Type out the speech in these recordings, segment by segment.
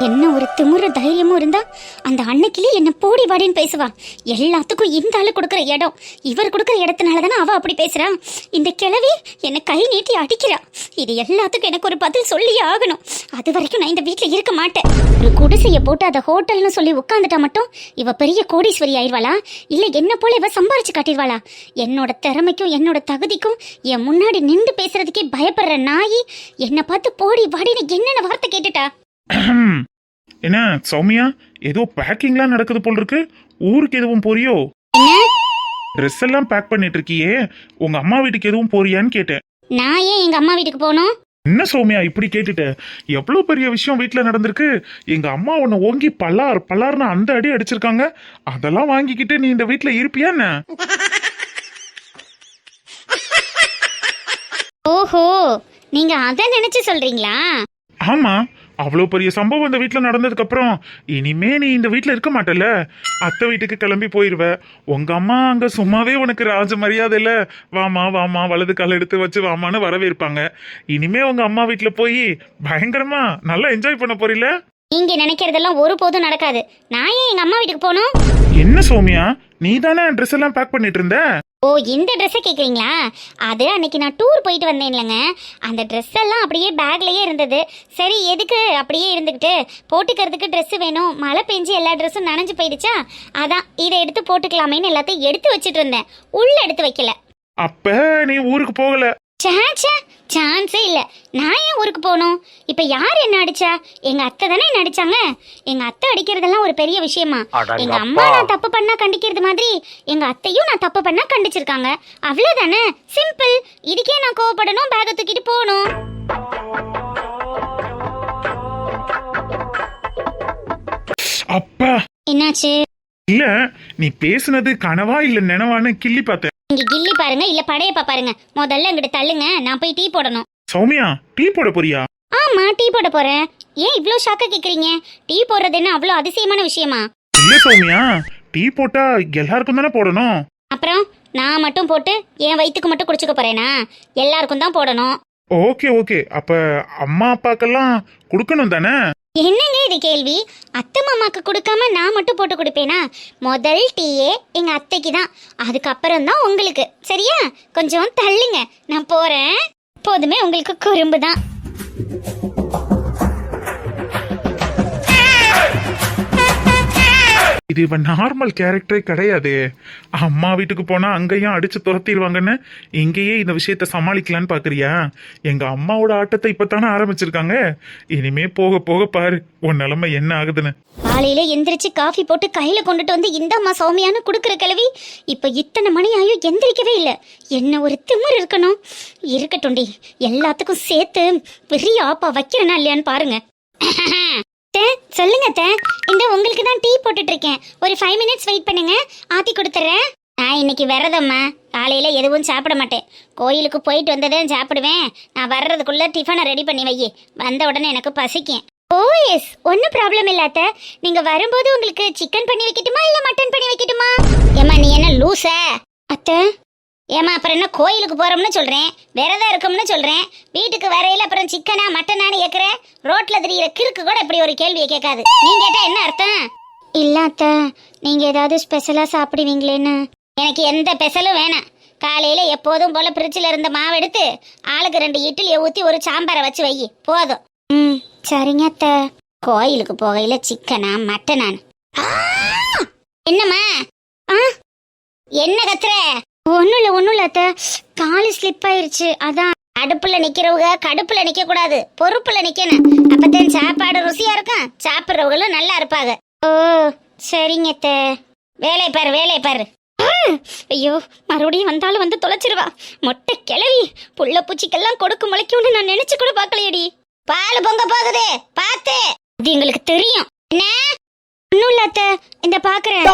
என்ன ஒரு திமிரு தைரியமும் இருந்தா அந்த அன்னைக்கிலே என்ன போடி வாடின்னு பேசுவா. எல்லாத்துக்கும் இந்த ஆளு கொடுக்குற இடம், இவர் கொடுக்குற இடத்தினால தானே அவ அப்படி பேசுறா. இந்த கிழவி என்ன கை நீட்டி அடிக்கிறா. இது எல்லாத்துக்கும் எனக்கு ஒரு பதில் சொல்லியே ஆகணும். அது வரைக்கும் நான் இந்த வீட்டில் இருக்க மாட்டேன். ஒரு குடிசையை போட்டு அதை ஹோட்டல்னு சொல்லி உட்காந்துட்டா மட்டும் இவ பெரிய கோடீஸ்வரி ஆயிடுவாளா, இல்லை என்ன போல இவ சம்பாரிச்சு காட்டிடுவாளா? என்னோட திறமைக்கும் என்னோட தகுதிக்கும் என் முன்னாடி நின்று பேசுறதுக்கே பயப்படுற நாயி என்னை பார்த்து போடி வாடின்னு என்னென்ன வார்த்தை கேட்டுட்டா. என்ன சௌமியா, ஏதோ பேக்கிங்லாம் நடக்குது போல் இருக்கு. ஊருக்கு எதுவும் போறியோ? ட்ரெஸ் எல்லாம் பேக் பண்ணிட்டு இருக்கியே, உங்க அம்மா வீட்டுக்கு எதுவும் போறியான்னு கேட்டேன். நான் ஏன் எங்க அம்மா வீட்டுக்கு போகணும்? என்ன சௌமியா இப்படி கேட்டுட்ட? எவ்வளவு பெரிய விஷயம் வீட்டுல நடந்திருக்கு. எங்க அம்மா உன்னை ஓங்கி பல்லார் பல்லார்னு அந்த அடி அடிச்சிருக்காங்க. அதெல்லாம் வாங்கிக்கிட்டு நீ இந்த வீட்டுல இருப்பியா என்ன? ஓஹோ, நீங்க அத நினைச்சு சொல்றீங்களா? ஆமா, அவ்வளவு பெரிய சம்பவம் இந்த வீட்டுல நடந்ததுக்கு அப்புறம் இனிமே நீ இந்த வீட்டுல இருக்க மாட்டல. அத்தை வீட்டுக்கு கிளம்பி போயிருவ. உங்க அம்மா அங்க சும்மாவே உனக்கு ராஜ மரியாதை இல்ல, வாமா வாமா வலது கால எடுத்து வச்சு வாமான்னு வரவேற்பாங்க. இனிமே உங்க அம்மா வீட்டுல போய் பயங்கரமா நல்லா என்ஜாய் பண்ண போறீல. நீங்க நினைக்கிறதெல்லாம் ஒருபோதும் நடக்காது. நான் ஏன் எங்க அம்மா வீட்டுக்கு போகணும்? என்ன சௌமியா, நீ தானே ட்ரெஸ் எல்லாம் பேக் பண்ணிட்டு இருந்த? ஓ, இந்த ட்ரெஸ்ஸை கேட்குறீங்களா? அது அன்னைக்கு நான் டூர் போயிட்டு வந்தேன் இல்லைங்க, அந்த ட்ரெஸ் எல்லாம் அப்படியே பேக்லேயே இருந்தது. சரி, எதுக்கு அப்படியே இருந்துக்கிட்டு, போட்டுக்கிறதுக்கு ட்ரெஸ்ஸு வேணும். மழை பெஞ்சு எல்லா ட்ரெஸ்ஸும் நனைஞ்சு போயிடுச்சா, அதான் இதை எடுத்து போட்டுக்கலாமேன்னு எல்லாத்தையும் எடுத்து வச்சுட்டு இருந்தேன். உள்ள எடுத்து வைக்கல. அப்ப நீ ஊருக்கு போகல? சான்ஸே இல்லை. நான் ஏன் ஊருக்கு போகணும்? இப்போ யார் என்ன அடிச்சா? எங்க அத்தை தானே என்ன அடிச்சாங்க. எங்க அத்தை அடிக்கிறதெல்லாம் ஒரு பெரிய விஷயமா? எங்க அம்மா நான் தப்பு பண்ணா கண்டிக்கிறது மாதிரி எங்க அத்தையும் நான் தப்பு பண்ணா கண்டிச்சிருக்காங்க. அவ்வளவுதானே, சிம்பிள். இதுக்கே நான் கோவப்படணும், பேக தூக்கிட்டு போகணும்? அப்பா என்னாச்சு? இல்ல, நீ பேசுனது கனவா இல்ல நினைவான்னு கிள்ளி பார்த்தேன். இங்க கிள்ளி பாருங்க, இல்ல படையப்பா பாருங்க. முதல்ல இங்கிட்ட தள்ளுங்க, நான் போய் டீ போடணும். சௌமியா, டீ போட போறியா? ஆமா, டீ போட போறேன். ஏன் இவ்ளோ ஷாக்கா கேக்குறீங்க? டீ போடுறது என்ன அவ்வளோ அதிசயமான விஷயமா? இல்ல சௌமியா, டீ போட்டா எல்லாருக்கும் தானே போடணும். அப்புறம் நான் மட்டும் போட்டு என் வயிற்றுக்கு மட்டும் குடிச்சுக்க போறேனா? எல்லாருக்கும் தான் போடணும். ஓகே ஓகே, அப்ப அம்மா அப்பாக்கெல்லாம் கொடுக்கணும் தானே? என்னங்க இது கேள்வி? அத்தை மாமாக்கு கொடுக்காம நான் மட்டும் போட்டு கொடுப்பேனா? முதல் டீயே எங்க அத்தைக்கு தான், அதுக்கப்புறம் தான் உங்களுக்கு. சரியா? கொஞ்சம் தள்ளுங்க, நான் போறேன். போதுமே, உங்களுக்கு குறும்பு தான். இது இவன் நார்மல் கேரக்டரே கிடையாது. அம்மா வீட்டுக்கு போனா அங்கேயும் அடிச்சு துரத்திடுவாங்கன்னு இங்கேயே இந்த விஷயத்த சமாளிக்கலான்னு பாக்குறியா? எங்க அம்மாவோட ஆட்டத்தை இப்பதானே ஆரம்பிச்சிருக்காங்க. இனிமே போக போக பாரு உன் நிலைமை என்ன ஆகுதுன்னு. காலையில எந்திரிச்சு காஃபி போட்டு கையில கொண்டுட்டு வந்து இந்த அம்மா சௌமியான்னு குடுக்குற கிழவி இப்ப இத்தனை மணி ஆயும் எந்திரிக்கவே இல்லை. என்ன ஒரு திமிர் இருக்கணும். இருக்கட்டும்டி, எல்லாத்துக்கும் சேர்த்து பெரிய ஆப்பா வைக்கிறேனா இல்லையான்னு பாருங்க. சொல்லுங்க. இந்த உங்களுக்கு தான் டீ போட்டுட்டு இருக்கேன். ஒரு 5 மினிட்ஸ் வெயிட் பண்ணுங்க, ஆத்தி கொடுத்துறேன். நான் இன்னைக்கு விரதம்மா, காலையில எதுவும் சாப்பிட மாட்டேன். கோயிலுக்கு போயிட்டு வந்ததே சாப்பிடுவேன். நான் வர்றதுக்குள்ள டிஃபனை ரெடி பண்ணி வை, வந்த உடனே எனக்கு பசிக்கும். ஓ எஸ், ஒன்றும் ப்ராப்ளம் இல்லாத. நீங்க வரும்போது உங்களுக்கு சிக்கன் பண்ணி வைக்கட்டுமா இல்ல மட்டன் பண்ணி வைக்கட்டுமா? ஏமா நீ என்ன லூச? அத்தை ஏமா, அப்புறம் என்ன கோயிலுக்கு போறோம்னு சொல்றேன், விரதம் இருக்கும்னு சொல்றேன். வீட்டுக்கு வரையில அப்புறம் சிக்கனா மட்டனான்னு கேட்குற? ரோட்ல தெரியுற கிறுக்கு கூட இப்படி ஒரு கேள்வியை கேட்காது. நீங்க கேட்டா என்ன அர்த்தம்? இல்ல அத்தை, நீங்க ஏதாவது ஸ்பெஷலா சாப்பிடுவீங்களேன்னு. எனக்கு எந்த ஸ்பெஷலும் வேணாம். காலையில எப்போதும் போல பிரிட்ஜில் இருந்த மாவு எடுத்து ஆளுக்கு 2 இட்லியை ஊற்றி ஒரு சாம்பாரை வச்சு வை, போதும். ம், சரிங்க அத்தை. கோயிலுக்கு போகையில சிக்கனா மட்டனான்னு? என்னம்மா? என்ன கத்துற? ஒன்றும் இல்லை அத்தை, காலு ஸ்லிப் ஆயிருச்சு, அதான். அடுப்புல நிக்கிறவங்க கடுப்புல நிக்க கூடாது, பொறுப்புல நிக்கணும். அப்பதான் சாப்பாடு ருசியா இருக்கும், சாப்பிட்றவங்களும் நல்லா இருப்பாங்க. ஓ சரிங்க அத்தை. வேலை பாரு. ஐயோ, மறுபடியும் வந்தாலும் வந்து தொலைச்சிருவா. மொட்டை கிளவி, புள்ள பூச்சிக்கெல்லாம் கொடுக்கு முளைக்கும்னு நான் நினைச்சு கூட பாக்கலையடி. பால் பொங்க போகுது, பாத்து. இது எங்களுக்கு தெரியும். என்ன? ஒன்றும் இல்லை அத்தை, இந்த பாக்குறேன்.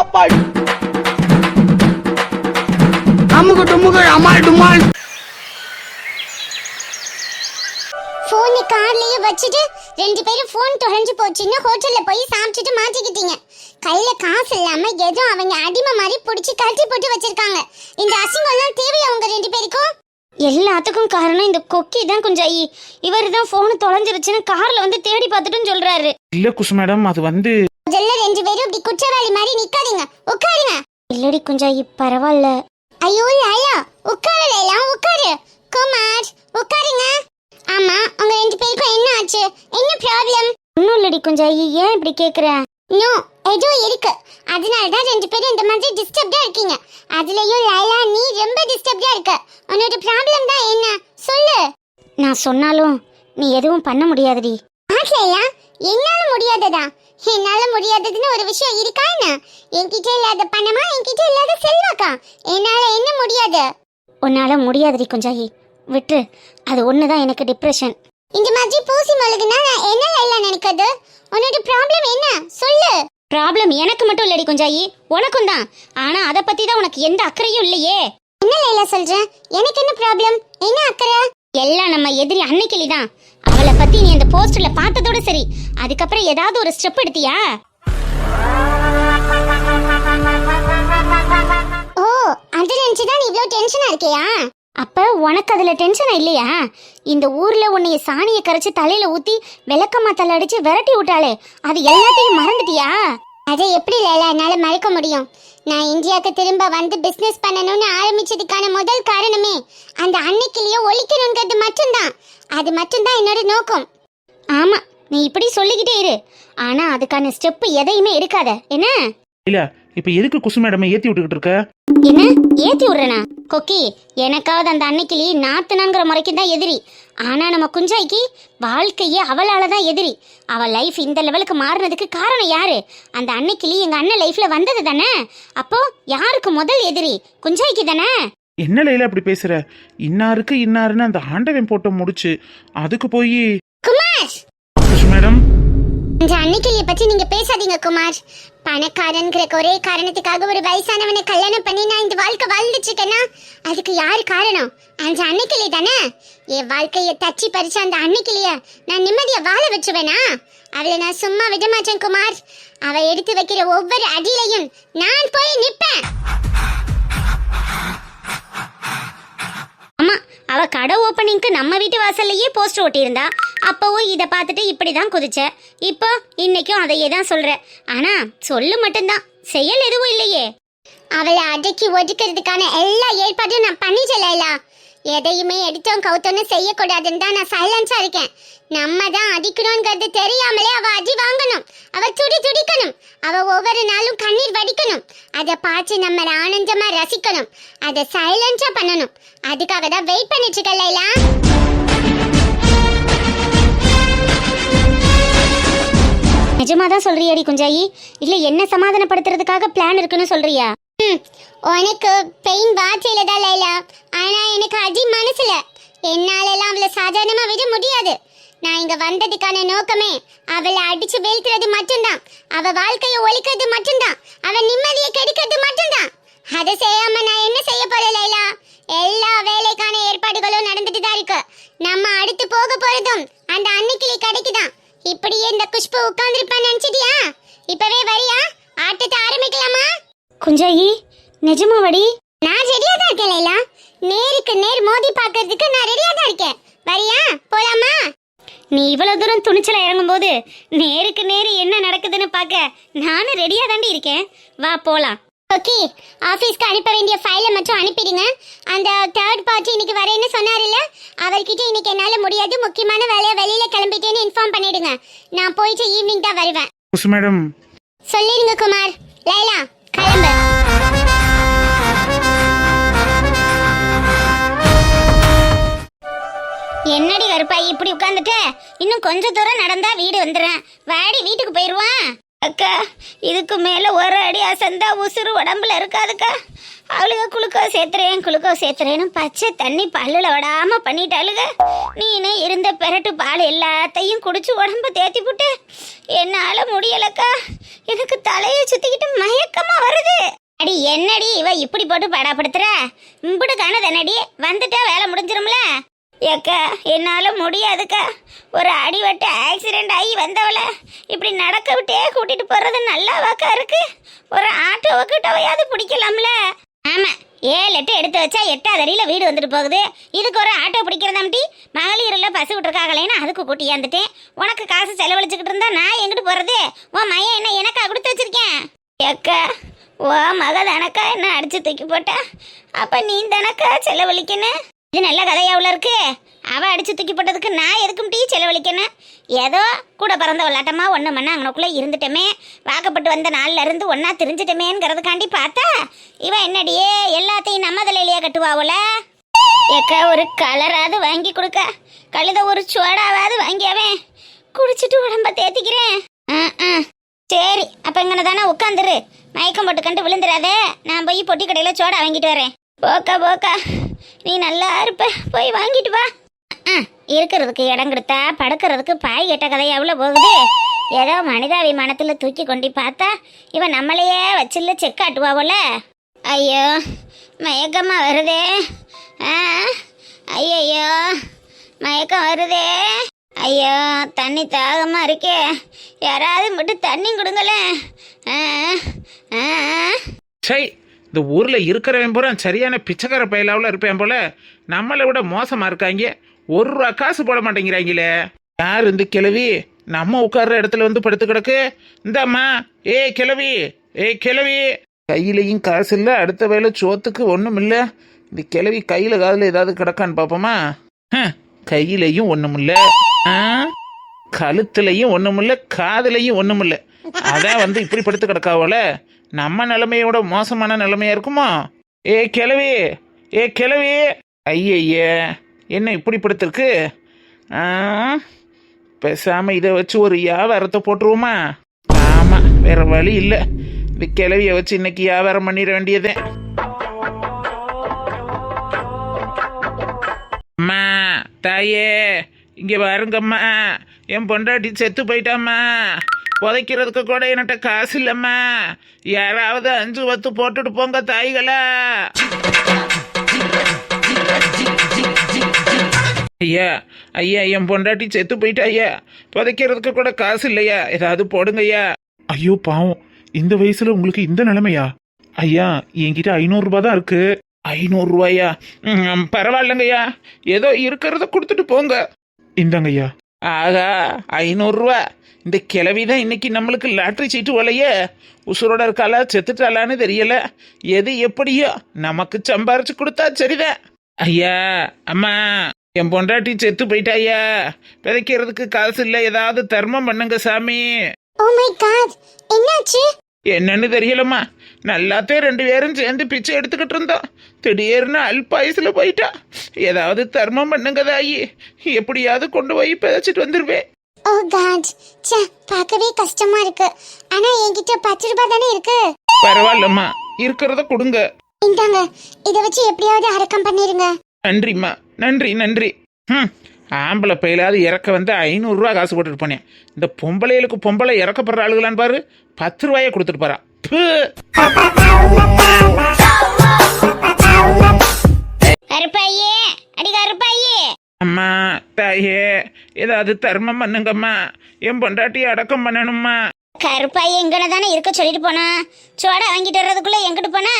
போன் கார்லயே வச்சுட்டு 2 பேரும் போன் தொலைஞ்சு போச்சுன்னு ஹோட்டல்ல போய் சாப்பிட்டுட்டு மாட்டிக்கிட்டீங்க. கையில காசு இல்லாம ஏதோ அவங்க அடிமை மாதிரி புடிச்சு கட்டி போட்டு வச்சிருக்காங்க. இந்த அசிங்கம் எல்லாம் தேவையா உங்க 2 பேருக்கும்? எல்லாத்துக்கும் காரணம் இந்த கொக்கி தான் குஞ்சாயி. இவர் தான் போன் தொலைஞ்சிருச்சுன்னு கார்ல வந்து தேடி பார்த்துட்டுன்னு சொல்றாரு. இல்ல குசு மேடம், அது வந்து முதல்ல 2 பேரும் இப்படி குற்றவாளி மாதிரி நிக்காதீங்க, உட்காருங்க. இல்லடி குஞ்சாயி, பரவாயில்ல. ஐயோ லைலா, உட்காரு லைலா, உட்காரு. குமார், உட்காருங்க. ஆமா, உங்க 2 பேருக்கும் என்ன ஆச்சு? என்ன ப்ராப்ளம்? ஒன்னும் இல்லடி குஞ்சாயி, ஏன் இப்படி கேக்குற? நோ, ஏதோ இருக்கு. அதனால தான் 2 பேரும் இந்த மாதிரி டிஸ்டர்ப்டா இருக்கீங்க. அதுலயும் லைலா, நீ ரொம்ப டிஸ்டர்ப்டா இருக்க. உன்னோட ப்ராப்ளம் தான் என்ன? சொல்லு. நான் சொன்னாலும் நீ எதுவும் பண்ண முடியாதுடி. லைலா, என்னால முடியாததா? என்னால முடியாததுன்னு ஒரு விஷயம் இருக்கா என்ன? என்கிட்ட இல்லாத பணமா, என்கிட்ட இல்லாத செல்வாக்கா? என்னால என்ன முடியாது? உன்னால முடியாதுடி குஞ்சாயி, விட்டு. அது ஒண்ணுதான் எனக்கு டிப்ரெஷன். இந்த மாதிரி பூசி மொழுகுனா நான் என்ன லைலா நினைக்கிறது? உன்னோட ப்ராப்ளம் என்ன? சொல்லு. ப்ராப்ளம் எனக்கு மட்டும் இல்லடி குஞ்சாயி, உனக்கும் தான். ஆனா அத பத்தி தான் உனக்கு எந்த அக்கறையும் இல்லையே. என்ன லைலா சொல்ற? எனக்கு என்ன ப்ராப்ளம்? என்ன அக்கறை? எல்லாம் நம்ம எதிரி அன்னைக்கிளி தான். அவளை பத்தி நீ அந்த போஸ்டர்ல பார்த்ததோட சரி. அதுக்கப்புறம் ஏதாவது ஒரு ஸ்டெப் எடுத்தியா? ஓ, அது நினைச்சுதான் நீ இவ்ளோ டென்ஷனா இருக்கியா? அப்ப உனக்கு அதுல டென்ஷனா இல்லையா? இந்த ஊர்ல உன்னைய சாணியை கரைச்சு தலையில ஊத்தி விளக்கமா தள்ள அடிச்சு விரட்டி விட்டாளே, அது எல்லாத்தையும் மறந்துட்டியா? அதை எப்படி லைலா என்னால மறக்க முடியும்? நான் இந்தியாவுக்கு திரும்ப வந்து பிசினஸ் பண்ணணும்னு ஆரம்பிச்சதுக்கான முதல் காரணமே அந்த அன்னைக்கிலேயே ஒழிக்கணுங்கிறது மட்டும்தான். அது மட்டும்தான் என்னோட நோக்கம். ஆமா, நீ இப்படி சொல்லிக்கிட்டே இரு. ஆனா அதுக்கான ஸ்டெப் எதையுமே எடுக்காத என்ன? இல்ல இப்ப எதுக்கு குசு மேடமை ஏத்தி விட்டுக்கிட்டு இருக்க? என்ன ஏத்தி விடுறனா? கொக்கி, எனக்காவது அந்த அன்னைக்கிளி நாத்துனாங்கிற முறைக்கு தான் எதிரி. ஆனா நம்ம குஞ்சாய்க்கு வாழ்க்கையே அவளால தான் எதிரி. அவ லைஃப் இந்த லெவலுக்கு மாறினதுக்கு காரணம் யாரு? அந்த அன்னைக்கிளி எங்க அண்ணன் லைஃப்ல வந்தது தானே. அப்போ யாருக்கு முதல் எதிரி? குஞ்சாய்க்கு தானே. என்ன லைலா அப்படி பேசுற? இன்னாருக்கு இன்னாருன்னு அந்த ஆண்டவன் போட்ட முடிச்சு அதுக்கு போய் குமார், குசு மேடம். இந்த அன்னைக்கிளிய பத்தி நீங்க பேசாதீங்க குமார். பணக்காரன்கிற ஒரே காரணத்துக்காக ஒரு வயசானவனை கல்யாணம் பண்ணி நான் இந்த வாழ்க்கை வாழ்ந்துட்டு இருக்கேன்னா அதுக்கு யாரு காரணம்? அந்த அன்னைக்கிளி தானே. என் வாழ்க்கைய தச்சி பறிச்ச அந்த அன்னைக்கிளிய நான் நிம்மதியா வாழ வச்சுவேனா? அவளை நான் சும்மா விட மாட்டேன் குமார். அவ எடுத்து வைக்கிற ஒவ்வொரு அடியிலையும் நான் போய் நிப்பேன். ஆமா, அவ கடை ஓப்பனிங்க்கு நம்ம வீட்டு வாசல்லையே போஸ்டர் ஒட்டியிருந்தா. அப்பவும் இதை பார்த்துட்டு இப்படிதான் குதிச்ச. இப்போ இன்னைக்கும் அதையே தான் சொல்ற. ஆனா சொல்லு மட்டும்தான், செயல் எதுவும் இல்லையே. அவளை அடக்கி ஒதுக்கிறதுக்கான எல்லா ஏற்பாடும் நான் பண்ணிட்டல. எதையுமே எடுத்தோம் கவுத்தோன்னு செய்யக்கூடாதுன்னு தான் நான் சைலன்ஸா இருக்கேன். நம்ம தான் அடிக்கணும்ங்கிறது தெரியாமலே அவ அடி வாங்கணும். அவ துடிக்கணும். அவ ஒவ்வொரு நாளும் கண்ணீர் வடிக்கணும். அதை பார்த்து நம்ம ஆனந்தமா ரசிக்கணும். அதை சைலன்ஸா பண்ணணும். அதுக்காக தான் வெயிட் பண்ணிட்டு இருக்கல. நிஜமாதான் சொல்றியாடி குஞ்சாயி, இல்ல என்ன சமாதானப்படுத்துறதுக்காக பிளான் இருக்குன்னு சொல்றியா? உனக்கு பெயின் வார்த்தையில தான் லைலா. ஆனா எனக்கு அடி மனசுல. என்னாலெல்லாம் அவளை சாதாரணமா விட முடியாது. நான் இங்க வந்ததுக்கான நோக்கமே அவளை அடிச்சு வீழ்த்துறது மட்டும்தான். அவ வாழ்க்கையை ஒழிக்கிறது மட்டும்தான். அவ நிம்மதியை கெடுக்கிறது மட்டும்தான். அதை செய்யாம நான் என்ன செய்ய போறேன் லைலா? எல்லா வேலைக்கான ஏற்பாடுகளும் நடந்துட்டு தான் இருக்கு. நம்ம அடுத்து போக போறதும் அந்த அன்னைக்கிளி கடைக்குதான். இப்படியே இந்த குஷ்பு உட்கார்ந்துருப்பான்னு நினைச்சிட்டியா? இப்பவே வரியா? ஆட்டத்தை ஆரம்பிக்கலாமா? குஞ்சாயி, நிஜமாவடி? நான் ரெடியா தான் இருக்கேன் லைலா. நேருக்கு நேர் மோதி பார்க்கிறதுக்கு நான் ரெடியா தான் இருக்கேன். வரியா? போலாமா? நீ இவ்வளவு தூரம் துணிச்சல இறங்கும் போது நேருக்கு நேரு என்ன நடக்குதுன்னு பார்க்க நானும் ரெடியா தாண்டி இருக்கேன். வா போலாம். ஓகே, ஆபீஸ்க்கு அனுப்ப வேண்டிய ஃபைலை மட்டும் அனுப்பிடுங்க. அந்த தேர்ட் பார்ட்டி இன்னைக்கு வரேன்னு சொன்னாருல்ல, அவர்கிட்ட இன்னைக்கு என்னால முடியாது, முக்கியமான வேலையை வெளியில கிளம்பிட்டேன்னு இன்ஃபார்ம் பண்ணிடுங்க. நான் போயிட்டு ஈவினிங் தான் வருவேன். குசு மேடம் சொல்லிடுங்க குமார். லைலா கிளம்பு. என்னடி கருப்பாய் இப்படி உட்கார்ந்துட்ட? இன்னும் கொஞ்சம் தூரம் நடந்தா வீடு வந்துடுறேன். வாடி, வீட்டுக்கு போயிடுவான். அக்கா, இதுக்கு மேல ஒரு அடி அசந்தா உசுறு உடம்புல இருக்காதுக்கா. அவளுக குளுக்கோ சேர்த்துறேன்னு பச்சை தண்ணி பல்லுல விடாம பண்ணிட்டாளுக. நீனே இருந்த பெரட்டு பால் எல்லாத்தையும் குடிச்சு உடம்ப தேத்தி போட்டு என்னால முடியலக்கா. எனக்கு தலையை சுத்திக்கிட்டு மயக்கமா வருது. அடி என்னடி இவ இப்படி போட்டு படாப்படுத்துற? இம்புடு காணதனடி, வந்துட்டா வேலை முடிஞ்சிரும்ல. ஏக்கா, என்னால முடியாதுக்கா. ஒரு அடிவட்டு ஆக்சிடென்ட் ஆகி வந்தவள இப்படி நடக்க விட்டே கூட்டிட்டு போறது நல்லாவாக்கா இருக்கு. ஒரு ஆட்டோவை கிட்டவையாவது பிடிக்கலாம்ல. ஆமா 7 எடுத்து வச்சா 8வது அடியில வீடு வந்துட்டு போகுது. இதுக்கு ஒரு ஆட்டோ பிடிக்கிறதாம்டி. மகளிர்ல பஸ் விட்டுருக்காங்களேன்னு அதுக்கு கூட்டியாந்துட்டேன். உனக்கு காசு செலவழிச்சுக்கிட்டு இருந்தா நான் எங்கிட்டு போறது? உன் மையன் என்ன எனக்கா கொடுத்து வச்சிருக்கேன்? ஏக்கா ஓ மக தனக்கா என்ன அடிச்சு தூக்கி போட்டா, அப்ப நீ தனக்கா செலவழிக்கணும். இது நல்ல கதையாவுல இருக்கு. அவ அடிச்சு தூக்கி போட்டதுக்கு நான் எதுக்கும் டீ செலவழிக்கணும்? ஏதோ கூட பிறந்த விளாட்டமா ஒன்று மண்ணா அங்கனக்குள்ளே இருந்துட்டோமே, வாக்கப்பட்டு வந்த நாள்ல இருந்து ஒன்னா தெரிஞ்சிட்டமேங்கிறதுக்காண்டி பார்த்தா இவன் என்னடியே எல்லாத்தையும் நம்ம தலையிலேயே கட்டுவாவுல. ஏக்கா ஒரு கலராவது வாங்கி கொடுக்க, கழுத ஒரு சோடாவாவது வாங்கியாவேன் குடிச்சிட்டு உடம்ப தேத்திக்கிறேன். சரி அப்ப இங்கன தானே உட்காந்துரு, மயக்கம் போட்டு கண்டு விழுந்துடாத. நான் போய் பொட்டி கடையில சோடா வாங்கிட்டு வரேன். போக்கா போக்கா நீ நல்லா இருப்ப, போய் வாங்கிட்டு வா. இருக்கிறதுக்கு இடம் கொடுத்தா படுக்கிறதுக்கு பாய் கெட்ட கதை எவ்வளோ போகுது. ஏதோ மனிதாபிமானத்தில் தூக்கி கொண்டு பார்த்தா இவன் நம்மளையே வச்சில்ல செக்காட்டுவாவோல. ஐயோ மயக்கமா வருதே. ஐயோ மயக்கம் வருதே. ஐயோ தண்ணி தாகமா இருக்கே, யாராவது மட்டும் தண்ணி கொடுங்களேன். சை, இந்த ஊர்ல இருக்கிறவன் பூரா சரியான பிச்சைக்கார பயிலாவில் இருப்பேன் போல. நம்மளை விட மோசமா இருக்காங்க. 1 ரூபா காசு போட மாட்டேங்கிறாங்களே. யார் இந்த கிழவி நம்ம உட்கார்ற இடத்துல வந்து படுத்து கிடக்கு? இந்தாம்மா, கிழவி, கிழவி. கையிலையும் காசு இல்லை, அடுத்த வேலை சோத்துக்கு ஒன்றும் இல்லை. இந்த கிழவி கையில் காதில் ஏதாவது கிடக்கான்னு பார்ப்போமா? கையிலையும் ஒன்றும் இல்லை, கழுத்துலையும் ஒன்றும் இல்லை, காதுலையும் ஒன்றும் இல்லை. அதான் வந்து இப்படி படுத்து கிடக்காவோல. நம்ம நிலைமையோட மோசமான நிலைமையா இருக்குமா? கிழவி, கிழவி. ஐய என்ன இப்படி படுத்திருக்கு? பேசாம இதை வச்சு ஒரு வியாபாரத்தை போட்டுருவோமா? ஆமா, வேற வழி இல்லை. இந்த கிழவிய வச்சு இன்னைக்கு வியாபாரம் பண்ணிட வேண்டியதே. அம்மா, தாயே, இங்க பாருங்கம்மா, என் பொண்டாட்டி செத்து போயிட்டாம்மா. புதைக்கிறதுக்கு கூட என்கிட்ட காசு இல்லம்மா. யாராவது 5 10 போட்டுட்டு போங்க தாய்களா. ஐயா ஐயா, என் பொண்டாட்டி செத்து போயிட்டா ஐயா. புதைக்கிறதுக்கு கூட காசு இல்லையா, ஏதாவது போடுங்க ஐயா. ஐயோ பாவம், இந்த வயசுல உங்களுக்கு இந்த நிலைமையா? ஐயா என்கிட்ட 500 ரூபாய் தான் இருக்கு. 500 ரூபாயா? பரவாயில்லங்கய்யா, ஏதோ இருக்கிறத கொடுத்துட்டு போங்க. இந்தாங்க ஐயா. ஆகா, 500 ரூபா. இந்த கிழவிதான் இன்னைக்கு நம்மளுக்கு லாட்ரி சீட்டு வலைய. உசுரோட இருக்காளா செத்துட்டாளான்னு தெரியல. எது எப்படியோ நமக்கு சம்பாரிச்சு கொடுத்தா சரிதான். ஐயா, அம்மா, என் பொண்டாட்டி செத்து போயிட்டா ஐயா. விதைக்கிறதுக்கு காசு இல்லை, ஏதாவது தர்மம் பண்ணுங்க சாமி. ஓ மை காட், என்னாச்சு? என்னன்னு தெரியலம்மா. நல்லாத்தே 2 பேரும் சேர்ந்து பிச்சை எடுத்துக்கிட்டு இருந்தோம். திடீர்னு அல்பாயுசுல போயிட்டா. ஏதாவது தர்மம் பண்ணுங்க தாயி, எப்படியாவது கொண்டு போய் பிதைச்சிட்டு வந்துருவேன். ஓ காட், ச்சே, பார்க்கவே கஷ்டமா இருக்கு. ஆனா என்கிட்ட 10 ரூபாய் தானே இருக்கு. பரவாயில்லம்மா, இருக்கிறத கொடுங்க. இந்தாங்க, இத வச்சு எப்படியாவது அடக்கம் பண்ணிருங்க. நன்றிம்மா, நன்றி நன்றி. ஆம்பளை பையிலாவது இறக்க வந்து 500 ரூபா காசு போட்டுட்டு போனேன். இந்த பொம்பளைகளுக்கு பொம்பளை இறக்கப்படுற ஆளுகளான்னு பாரு, 10 ரூபாயை கொடுத்துட்டு போறா. கருப்பாயே, அடி கருப்பாயே. அம்மா, தாயே, ஏதாவது தர்மம் பண்ணுங்கம்மா. என் பொண்டாட்டியை அடக்கம் பண்ணணும்மா. கருப்பாயே இங்கன தானே இருக்க சொல்லிட்டு போனா, சோடா வாங்கிட்டு வர்றதுக்குள்ள எங்கிட்டு போனா?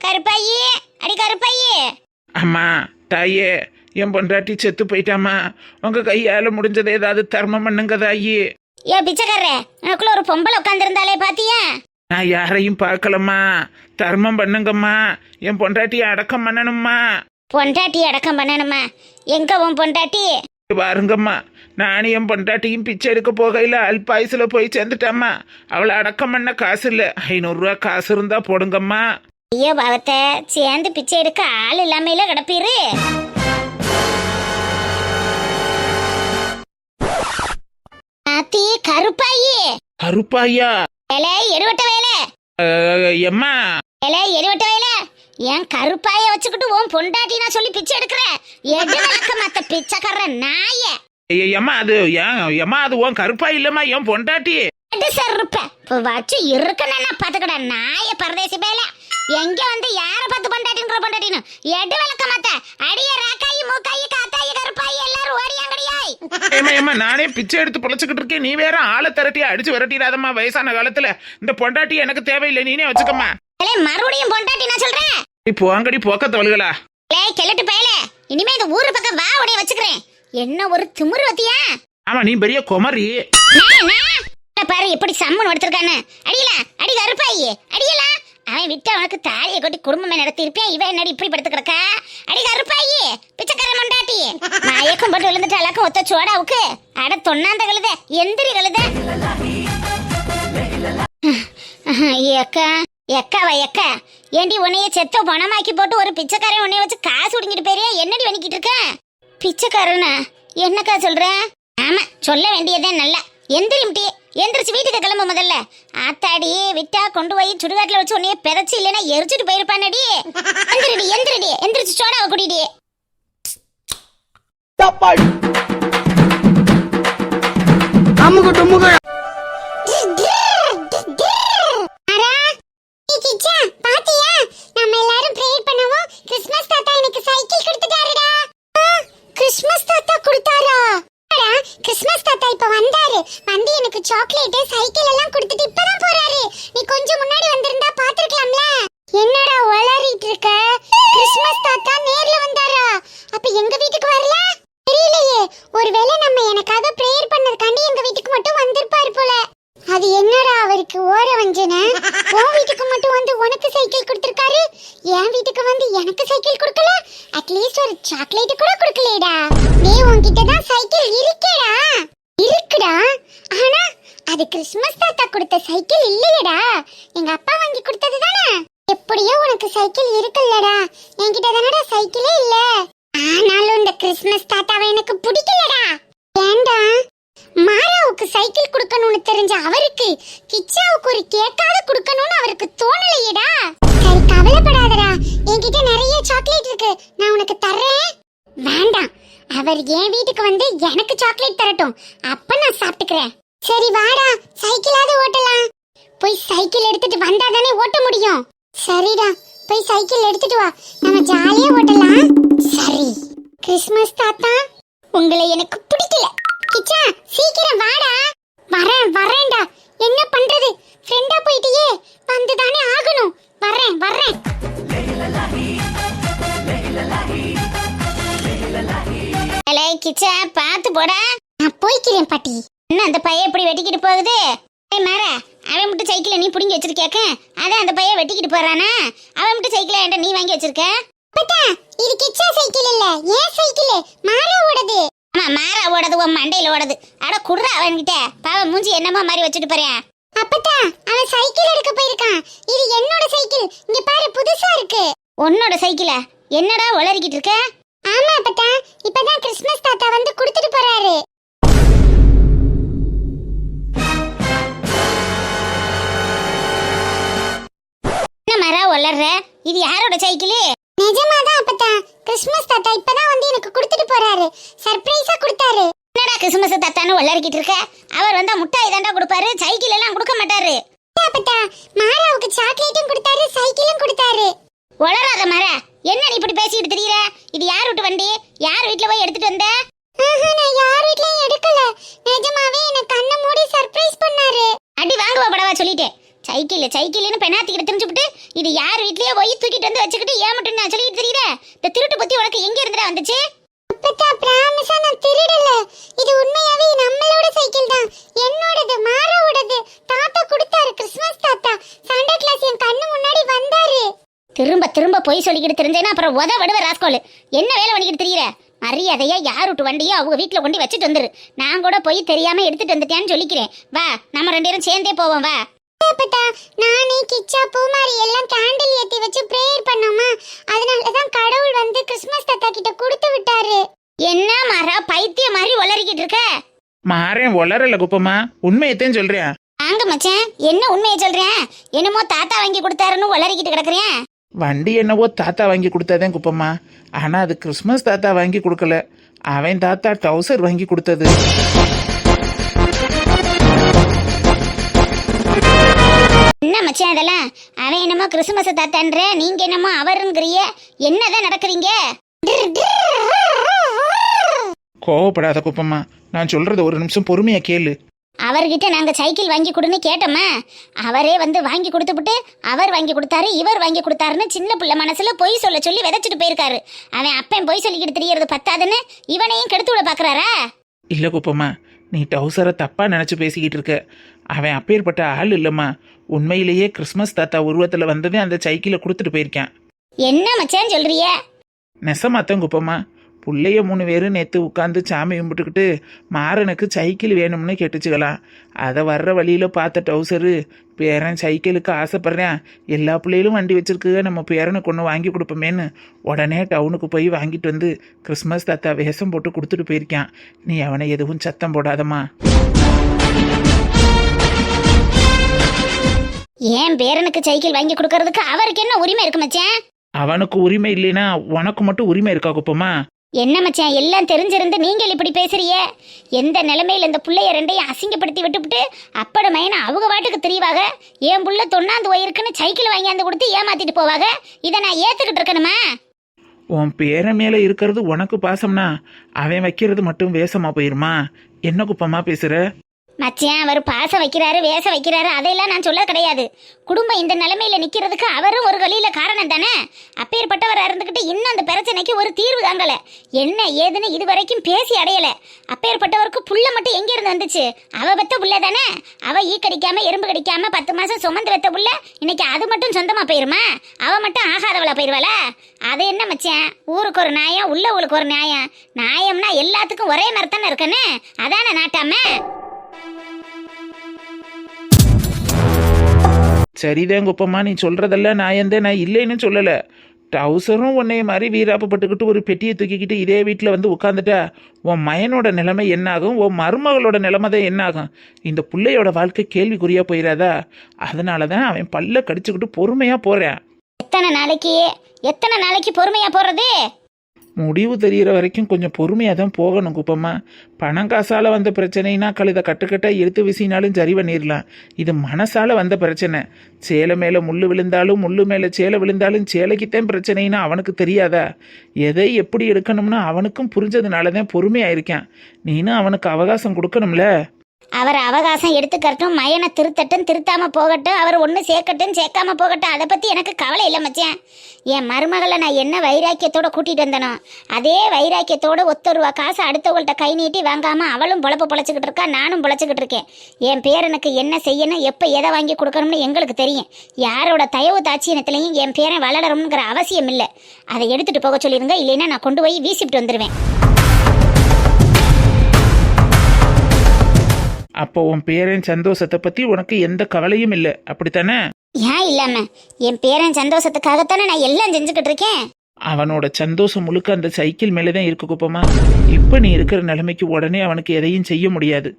கருப்பாயே, அடி கருப்பாயே. அம்மா, தாயே, என் பொண்டாட்டி செத்து போயிட்டாமா. உங்க கையால முடிஞ்சது ஏதாவது தர்மம் பண்ணுங்க தாயி. ஏ பிச்சைக்காரர, உனக்குள்ள ஒரு பொம்பளை உட்காந்துருந்தாலே பாத்தியா? நான் யாரையும் பார்க்கலம்மா. தர்மம் பண்ணுங்கம்மா. என் பொண்டாட்டியை அடக்கம் பண்ணணும்மா. பொண்டாட்டி அடக்கம் பண்ணணுமா? எங்க உன் பொண்டாட்டி? பாருங்கம்மா, நானும் என் பொண்டாட்டியும் பிச்சை எடுக்க போகையில் அல்பாயுசுல போய் சேர்ந்துட்டாம்மா. அவளை அடக்கம் பண்ண காசு இல்லை. 500 ரூபா காசு இருந்தா போடுங்கம்மா. ஐயோ பாவத்தை, சேர்ந்து பிச்சை எடுக்க ஆள் இல்லாமையில கிடப்பீரு. ஆத்தி கருப்பாயி. கருப்பாயா? வேலை எடுவட்ட வேலை. எம்மா, வேலை எடுவட்ட வேலை. என் கருப்பாய வச்சுக்கிட்டு உன் பொண்டாட்டி நான் சொல்லி பிச்சை எடுக்கிற எடு மத்த பிச்சைக்கார நாய. எம்மா, அது எம்மா, அது உன் கருப்பாய் இல்லம்மா, என் பொண்டாட்டி. எடு சருப்ப வச்சு இருக்கணும்னா பாத்துக்கடா நாய பரதேசி பேல. எங்க வந்து யார பார்த்து பொண்டாட்டிங்கிற பொண்டாட்டின்னு எடு விளக்க மாத்த. அடிய ராக்காயி மூக்காயி காத்தாயி கருப்பாயி எல்லாரும் ஓடியாங்கடியாய். ஏமா, நானே பிச்சை எடுத்து பொழைச்சுக்கிட்டு இருக்கேன். நீ வேற ஆளை திரட்டி அடிச்சு விரட்டிடாதம்மா. வயசான காலத்துல இந்த பொண்டாட்டி எனக்கு தேவையில்லை, நீனே வச்சுக்கம்மா. மறுபடியும் பொண்டாட்டி நான் சொல்றேன். இப்போ வாங்கடி போக்கத்த வலுகளா. லேய் கிழட்டு பயலே, இனிமே இந்த ஊரு பக்கம் வா உடைய வச்சுக்கிறேன். என்ன ஒரு திமிரு வத்தியா? ஆமா நீ பெரிய குமரி. பாரு எப்படி சம்மன் எடுத்திருக்கானு. அடியல அடி கருப்பாயி அடியல. அவன் விட்டு அவனுக்கு தாலியை கொட்டி குடும்பமே நடத்தி இருப்பேன். இவன் என்னடி இப்படி படுத்து கிடக்கா? அடி கருப்பாயி பிச்சைக்கார மண்டாட்டி. மயக்கம் போட்டு விழுந்துட்டு அழக்கம் ஒத்த சோடாவுக்கு. அட தொண்ணாந்த கழுத எந்திரி கழுத. எக்கா எக்காவா எக்கா, ஏண்டி உன்னைய செத்த பணமாக்கி போட்டு ஒரு பிச்சைக்காரன் உன்னைய வச்சு காசு உடுங்கிட்டு போறியா? என்னடி வணிக்கிட்டு இருக்க? பிச்சைக்காரனா என்னக்கா சொல்ற? ஆமா சொல்ல வேண்டியதே நல்லா. எந்திரிம்டி, எந்திரிச்சு வீட்டுக்கு கிளம்ப முதல்ல. ஆத்தாடி விட்டா கொண்டு போய் சுடுகாட்டுல வச்சு உன்னைய பிறச்சு இல்லைன்னா எரிச்சுட்டு போயிருப்பானடி. எந்திரடி எந்திரடி எந்திரிச்சு சோடாவை குடிடி. நம்ம எல்லாரும் ப்ரேயர் பண்ணுவோம். கிறிஸ்மஸ் தாத்தா எனக்கு சைக்கிள் கொடுத்துட்டாருடா. கிறிஸ்மஸ் தாத்தா கொடுத்தாரா? கிறிஸ்மஸ் தாத்தா இப்ப வந்தாரு. வந்து எனக்கு சாக்லேட் சைக்கிள் எல்லாம் கொடுத்துட்டு இப்பதான் போறாரு. நீ கொஞ்சம் முன்னாடி வந்திருந்தா பாத்துருக்கலாம்ல. என்னடா வளரிட்டு இருக்க? கிறிஸ்மஸ் தாத்தா நேர்ல வந்தாரா? அப்ப எங்க வீட்டுக்கு வரல? தெரியலையே. ஒருவேளை நம்ம எனக்காக பிரேயர் பண்ணதுக்காண்டி எங்க வீட்டுக்கு மட்டும் வந்திருப்பாரு போல. அது என்னடா அவருக்கு ஓர வஞ்சனை? உன் வீட்டுக்கு மட்டும் வந்து உனக்கு சைக்கிள் கொடுத்திருக்காரு, என் வீட்டுக்கு வந்து எனக்கு சைக்கிள் கொடுக்கல. அட்லீஸ்ட் ஒரு சாக்லேட் கூட கொடுக்கலடா. நீ உன்கிட்ட தான் சைக்கிள் இருக்கேடா. இருக்குடா, ஆனா அது கிறிஸ்மஸ் தாத்தா கொடுத்த சைக்கிள் இல்லையடா. எங்க அப்பா வாங்கி கொடுத்தது தானே. எப்படியோ உனக்கு சைக்கிள் இருக்குல்லடா. என்கிட்ட தானடா சைக்கிளே இல்ல. ஆனாலும் இந்த கிறிஸ்மஸ் தாத்தாவை எனக்கு பிடிக்கலடா. ஏண்டா? மாராவுக்கு சைக்கிள் கொடுக்கணும்னு தெரிஞ்ச அவருக்கு கிச்சாவுக்கு ஒரு கேக்காவது கொடுக்கணும்னு அவருக்கு தோணலையேடா. சரி கவலைப்படாதடா, என்கிட்ட நிறைய சாக்லேட் இருக்கு, நான் உனக்கு தர்றேன். வேண்டாம், அவர் என் வீட்டுக்கு வந்து எனக்கு சாக்லேட் தரட்டும், அப்ப நான் சாப்பிட்டுக்கிறேன். சரி வாடா, சைக்கிளாவது ஓட்டலாம். போய் சைக்கிள் எடுத்துட்டு வந்தாதானே ஓட்ட முடியும். சரிடா, போய் சைக்கிள் எடுத்துட்டு வா, நம்ம ஜாலியா ஓட்டலாம். சரி. கிறிஸ்மஸ் தாத்தா உங்களை எனக்கு பிடிக்கல. கிச்சா சீக்கிரம் வாடா. வரேன்டா. என்ன பண்றது, ஃப்ரெண்டா போயிட்டியே, வந்து தானே ஆகணும். வரேன். ஹலோ கிச்சா பாத்து போடா. நான் போய்க்கிறேன் பாட்டி. என்ன அந்த பையன் இப்படி வெட்டிக்கிட்டு போகுது? மாற அவன் மட்டும் சைக்கிளை நீ புடிங்கி வச்சிருக்க. அதான் அந்த பையன் வெட்டிக்கிட்டு போறானா? அவன் மட்டும் சைக்கிளை என்கிட்ட நீ வாங்கி வச்சிருக்க. அப்பா இது கிச்சா சைக்கிள் இல்ல, ஏன் சைக்கிள், மாராவோடது. ஆமா மாறா ஓடது, உன் மண்டையில ஓடது. அட குடுறா அவன்கிட்ட. பாவம் மூஞ்சி என்னமோ மாதிரி வச்சுட்டு போறேன். அப்பத்தா அவன் சைக்கிள் எடுக்க போயிருக்கான். இது என்னோட சைக்கிள், இங்க பாரு புதுசா இருக்கு. உன்னோட சைக்கிளா? என்னடா உளறிக்கிட்டு இருக்க? ஆமா அப்பத்தா, இப்பதான் கிறிஸ்மஸ் தாத்தா வந்து கொடுத்துட்டு போறாரு. என்ன மாறா உளற? இது யாரோட சைக்கிள்? நிஜமாதான் அப்பத்தா, கிறிஸ்மஸ் தாத்தா இப்பதான் வந்து எனக்கு கொடுத்துட்டு போறாரு. சர்ப்ரைஸா கொடுத்தாரு. என்னடா கிறிஸ்மஸ் தாத்தான்னு உளறிக்கிட்டு இருக்க? அவர் வந்தா முட்டாய் தாண்டா கொடுப்பாரு, சைக்கிள் எல்லாம் கொடுக்க மாட்டாரு. அப்பத்தா மாராவுக்கு சாக்லேட்டும் கொடுத்தாரு, சைக்கிளும் கொடுத்தாரு. உளறாத மாறா, என்ன நீ இப்படி பேசிட்டு திரியற? இது யார் வீட்டு வண்டி? யார் வீட்ல போய் எடுத்துட்டு வந்த? நான் யார் வீட்லயும் எடுக்கல, நிஜமாவே எனக்கு கண்ணை மூடி சர்ப்ரைஸ் பண்ணாரு. அடி வாங்குவா படவா சொல்லிட்டேன். சைக்கிள்னு பெண்ணாத்திக்கிட்டு தெரிஞ்சுட்டு இது யார் வீட்லயே போய் தூக்கிட்டு வந்து வச்சுக்கிட்டு ஏன் மட்டும் நான் சொல்லிட்டு தெரியற? இந்த திருட்டு பத்தி உனக்கு எங்க இருந்துடா வந்துச்சு? அப்பத்தா பிராமிஸா நான் திருடல, இது உண்மையாவே நம்மளோட சைக்கிள் தான், என்னோடது, மாராவோடது. தாத்தா கொடுத்தாரு, கிறிஸ்மஸ் தாத்தா. சாண்டா கிளாஸ் என் கண்ணு முன்னாடி வந்தாரு. திரும்ப போய் சொல்லிக்கிட்டு தெரிஞ்சேன்னா அப்புறம் உத விடுவ ராஸ்கோல். என்ன வேலை பண்ணிக்கிட்டு தெரியற? மரியாதையா யார் விட்டு வண்டியோ அவங்க வீட்டுல கொண்டு வச்சுட்டு வந்துரு. நான் கூட போய் தெரியாம எடுத்துட்டு வந்துட்டேன்னு சொல்லிக்கிறேன். வா நம்ம 2 பேரும் சேர்ந்தே போவோம். வா அப்பத்தா, நானே கிச்சா பூமாரி எல்லாம் கேண்டில் ஏத்தி வச்சு பிரேயர் பண்ணோமா, அதனாலதான் கடவுள் வந்து கிறிஸ்மஸ் தாத்தா கிட்ட கொடுத்து விட்டாரு. என்ன மாறா பைத்திய மாதிரி உளறிக்கிட்டு இருக்க? மாறேன் வளரல குப்பம்மா, உண்மையத்தான் சொல்றேன். வாங்க மச்சான், என்ன உண்மையை சொல்றேன்? என்னமோ தாத்தா வாங்கி கொடுத்தாருன்னு உளறிக்கிட்டு கிடக்குறேன். வண்டி என்னவோ தாத்தா வாங்கி கொடுத்ததேன் குப்பம்மா, ஆனா அது கிறிஸ்மஸ் தாத்தா வாங்கி கொடுக்கல, அவன் தாத்தா டவுசர் வாங்கி கொடுத்தது. என்ன மச்சான் இதெல்லாம்? அவன் என்னமோ கிறிஸ்துமஸ் தாத்தான்ற, நீங்க என்னமோ அவருங்கிறிய. என்னதான் நடக்குறீங்க? கோவப்படாத குப்பம்மா, நான் சொல்றத ஒரு நிமிஷம் பொறுமையா கேளு. அவர்கிட்ட நாங்க சைக்கிள் வாங்கி கொடுன்னு கேட்டோமா, அவரே வந்து வாங்கி கொடுத்துப்புட்டு அவர் வாங்கி கொடுத்தாரு இவர் வாங்கி கொடுத்தாருன்னு சின்ன பிள்ளை மனசுல பொய் சொல்ல சொல்லி விதைச்சிட்டு போயிருக்காரு. அவன் அப்பன் பொய் சொல்லிக்கிட்டு தெரியறது பத்தாதுன்னு இவனையும் கெடுத்து விட பாக்குறாரா? இல்லை குப்பம்மா, நீ டவுசரை தப்பாக நினச்சி பேசிக்கிட்டு இருக்க. அவன் அப்பேற்பட்ட ஆள் இல்லைம்மா. உண்மையிலேயே கிறிஸ்மஸ் தாத்தா உருவத்தில் வந்ததே அந்த சைக்கிளை கொடுத்துட்டு போயிருக்கேன். என்ன மச்சான் சொல்றிய? நெசமாத்தான் குப்பம்மா. பிள்ளைய 3 பேரும் நேற்று உட்காந்து சாமி கும்பிட்டுக்கிட்டு மாறனுக்கு சைக்கிள் வேணும்னு கேட்டுச்சுக்கலாம். அதை வர்ற வழியில் பார்த்த டவுசரு, பேரன் சைக்கிளுக்கு ஆசைப்பட்றேன், எல்லா பிள்ளைகளும் வண்டி வச்சிருக்கு, நம்ம பேரனுக்கு ஒன்று வாங்கி கொடுப்போமேன்னு உடனே டவுனுக்கு போய் வாங்கிட்டு வந்து கிறிஸ்மஸ் தாத்தா வேஷம் போட்டு கொடுத்துட்டு போயிருக்கான். நீ அவனை எதுவும் சத்தம் போடாதம்மா. ஏன் பேரனுக்கு சைக்கிள் வாங்கி கொடுக்கறதுக்கு அவருக்கு என்ன உரிமை இருக்கு மச்சான்? அவனுக்கு உரிமை இல்லைன்னா உனக்கு மட்டும் உரிமை இருக்கா குப்பம்மா? என்ன மச்சான் எல்லாம் தெரிஞ்சிருந்து நீங்கள் இப்படி பேசுறிய? எந்த நிலைமையில இந்த புள்ளைய ரெண்டையும் அசிங்கப்படுத்தி விட்டுவிட்டு அப்பட மையனை அவங்க வாட்டுக்கு தெரியவாக. என் புள்ள தொண்ணாந்து போயிருக்குன்னு சைக்கிள் வாங்கியாந்து கொடுத்து ஏமாத்திட்டு போவாங்க. இதை நான் ஏத்துக்கிட்டு இருக்கணுமா? உன் பேரன் மேலே இருக்கிறது உனக்கு பாசம்னா அவன் வைக்கிறது மட்டும் வேஷமா போயிருமா? என்ன குப்பம்மா பேசுற? மச்சான் அவர் பாசம் வைக்கிறாரு வேஷம் வைக்கிறாரு அதையெல்லாம் நான் சொல்ல கிடையாது. குடும்பம் இந்த நிலைமையில நிக்கிறதுக்கு அவரும் ஒரு வழியில காரணம் தானே. அப்பேற்பட்டவர் இருந்துகிட்டு இன்னும் அந்த பிரச்சனைக்கு ஒரு தீர்வு தாங்கல. என்ன ஏதுன்னு இது வரைக்கும் பேசி அடையல. அப்பேற்பட்டவருக்கு புள்ள மட்டும் எங்க இருந்து வந்துச்சு? அவ பெத்த புள்ள தானே. அவ ஈ கடிக்காம எறும்பு கடிக்காம 10 மாசம் சுமந்து வைத்த புள்ள இன்னைக்கு அது மட்டும் சொந்தமா போயிருமா? அவ மட்டும் ஆகாதவளா போயிருவாளா? அது என்ன மச்சான், ஊருக்கு ஒரு நியாயம் உள்ள ஊருக்கு ஒரு நியாயம். நியாயம்னா எல்லாத்துக்கும் ஒரே மாதிரி தானே இருக்கன்னு அதானே நாட்டாம. சரிதான் குப்பம்மா, நீ சொல்றதெல்லாம் நான் இல்லைன்னு சொல்லலை. டவுசரும் உன்னைய மாதிரி வீராப்பப்பட்டுக்கிட்டு ஒரு பெட்டியை தூக்கிக்கிட்டு இதே வீட்டில் வந்து உட்காந்துட்டா உன் மயனோட நிலைமை என்னாகும்? உன் மருமகளோட நிலைமை தான் என்னாகும்? இந்த பிள்ளையோட வாழ்க்கை கேள்விக்குறியா போயிடாதா? அதனால தான் அவன் பல்ல கடிச்சுக்கிட்டு பொறுமையாக போகிறேன். எத்தனை நாளைக்கு பொறுமையா போறது? முடிவு தெரிகிற வரைக்கும் கொஞ்சம் பொறுமையாக தான் போகணும் குப்பம்மா. பணம் காசால் வந்த பிரச்சனைனா கழுதை கட்டுக்கட்டாக எடுத்து வீசினாலும் சரி பண்ணிடலாம். இது மனசால் வந்த பிரச்சனை. சேலை மேலே முள் விழுந்தாலும் முள்ளு மேலே சேலை விழுந்தாலும் சேலைக்குத்தான் பிரச்சனைனா அவனுக்கு தெரியாதா? எதை எப்படி எடுக்கணும்னு அவனுக்கும் புரிஞ்சதுனால தான் பொறுமையாக இருக்கேன். நீனும் அவனுக்கு அவகாசம் கொடுக்கணும்ல. அவர் அவகாசம் எடுத்துக்கட்டும், மயனை திருத்தட்டும், திருத்தாம போகட்டும், அவர் ஒன்று சேர்க்கட்டும் சேர்க்காம போகட்டும், அதை பற்றி எனக்கு கவலை இல்லை மச்சான். என் மருமகளை நான் என்ன வைராக்கியத்தோட கூட்டிகிட்டு வந்தனோ அதே வைராக்கியத்தோட ₹1 காசு அடுத்தவங்கள்ட்ட கை நீட்டி வாங்காமல் அவளும் பொழப்பு பொழைச்சிக்கிட்டு இருக்கா, நானும் பொழைச்சிக்கிட்டு இருக்கேன். என் பேரனுக்கு என்ன செய்யணும், எப்போ எதை வாங்கி கொடுக்கணும்னு எங்களுக்கு தெரியும். யாரோட தயவு தாட்சியனத்துலையும் என் பேரன் வளரணுங்கிற அவசியம் இல்லை. அதை எடுத்துகிட்டு போக சொல்லிடுங்க, இல்லைன்னா நான் கொண்டு போய் வீசிட்டு வந்துடுவேன். அப்போ உன் பேரன் சந்தோஷத்தை பற்றி உனக்கு எந்த கவலையும் இல்லை, அப்படித்தானே? ஏன் இல்லாம என் பேரன் சந்தோஷத்துக்காகத்தானே நான் எல்லாம் செஞ்சுக்கிட்டு இருக்கேன். அவனோட சந்தோஷம் முழுக்க அந்த சைக்கிள் மேலே தான் இருக்கு குப்பம்மா. இப்போ நீ இருக்கிற நிலைமைக்கு உடனே அவனுக்கு எதையும் செய்ய முடியாது.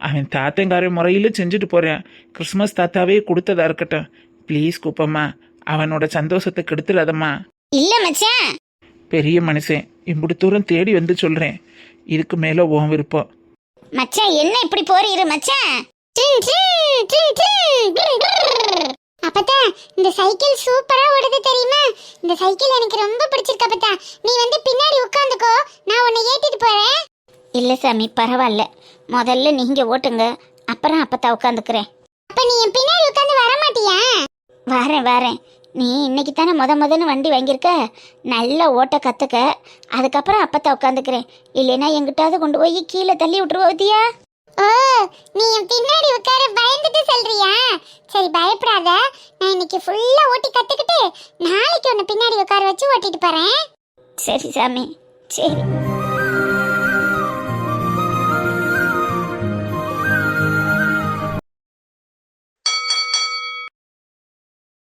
அவன் தாத்தங்கார முறையில் செஞ்சுட்டு போகிறேன். கிறிஸ்மஸ் தாத்தாவே கொடுத்ததா இருக்கட்டும். ப்ளீஸ் குப்பம்மா, அவனோட சந்தோஷத்தை கெடுத்துடாதம்மா. இல்ல மச்சான், பெரிய மனுஷன் இப்படி தூரம் தேடி வந்து சொல்கிறேன். இதுக்கு மேலே உன் விருப்பம். மச்சான் என்ன இப்படி போறீரு மச்சான்? அப்பத்தா இந்த சைக்கிள் சூப்பரா ஓடுது தெரியுமா? இந்த சைக்கிள் எனக்கு ரொம்ப பிடிச்சிருக்கு அப்பத்தா. நீ வந்து பின்னாடி உட்காந்துக்கோ, நான் உன்னை ஏத்திட்டு போறேன். இல்ல சாமி பரவாயில்ல, முதல்ல நீங்க ஓட்டுங்க, அப்புறம் அப்பத்தா உட்காந்துக்கிறேன். அப்ப நீ என் பின்னாடி உட்காந்து வர மாட்டியா? வரேன். நீ இன்னைக்கு தானே முதன்னு வண்டி வாங்கியிருக்க, நல்லா ஓட்ட கற்றுக்க, அதுக்கப்புறம் அப்பத்தா உட்காந்துக்கிறேன். இல்லைன்னா எங்கிட்டாவது கொண்டு போய் கீழே தள்ளி விட்டுருவோத்தியா? ஓ, நீ என் பின்னாடி உட்கார பயந்துட்டு சொல்றியா? சரி பயப்படாத, நான் இன்னைக்கு ஃபுல்லா ஓட்டி கத்துக்கிட்டு நாளைக்கு உன்னை பின்னாடி உட்கார வச்சு ஓட்டிட்டு போறேன். சரி சாமி, சரி.